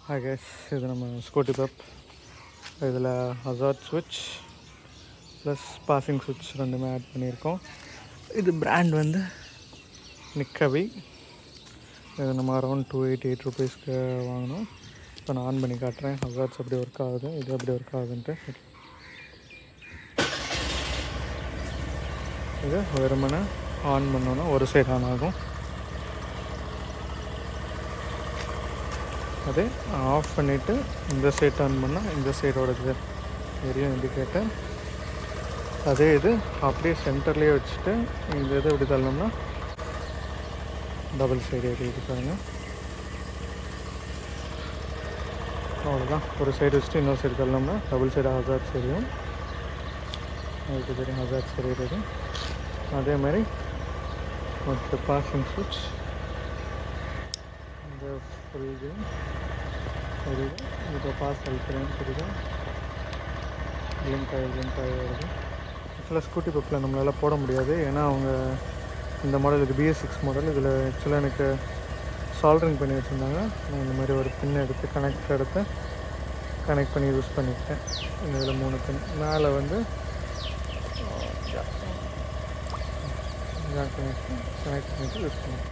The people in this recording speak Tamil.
Hi guys, இது நம்ம ஸ்கூட்டி பெப். இதில் ஹசார்ட் ஸ்விட்ச் ப்ளஸ் பாசிங் ஸ்விட்ச் ரெண்டுமே ஆட் பண்ணியிருக்கோம். இது பிராண்ட் வந்து நிக்கவி. இது நம்ம அரௌண்ட் 288 ருபீஸ்க்கு வாங்கினோம். இப்போ நான் ஆன் பண்ணி காட்டுறேன் ஹசார்ட்ஸ் எப்படி ஒர்க் ஆகுது, இது எப்படி ஒர்க் ஆகுதுன்ட்டு. இது வெறுமனே ஆன் பண்ணோன்னா ஒரு சைடு ஆன் ஆகும். அதே ஆஃப் பண்ணிவிட்டு இந்த சைட் ஆன் பண்ணால் இந்த சைடோட எரியும் இண்டிகேட்டர். அதே இது அப்படியே சென்டர்லேயே வச்சுட்டு இந்த இதை எப்படி தள்ளோம்னா டபுள் சைடு எரியுது பாருங்க. அவ்வளோதான். ஒரு சைடு வச்சுட்டு இன்னொரு சைடு தள்ளோம்னா டபுள் சைடு ஹசார்ட்ஸ் எரியும். அதுக்கு தெரியும் ஹசார்ட்ஸ் எரியுது. அதே மாதிரி மற்ற பாசிங் ஸ்விட்ச் இந்த ஃபுல் கேம் தெரியுது. இப்போ பாஸ் அழுத்துறேன்னு தெரியுது. லிங்க் ஆகி வருது. ஆக்சுவலாக ஸ்கூட்டி பெப்பில் நம்மளால் போட முடியாது, ஏன்னா அவங்க இந்த மாடல் இது BS6 மாடல். இதில் ஆக்சுவலாக எனக்கு சால்ட்ரிங் பண்ணி வச்சுருந்தாங்க. நான் இந்த மாதிரி ஒரு பின் எடுத்து கனெக்ட் பண்ணி யூஸ் பண்ணிக்கிட்டேன். இதில் 3 பின் மேலே வந்து கனெக்ட் பண்ணிவிட்டு யூஸ் பண்ணிட்டேன்.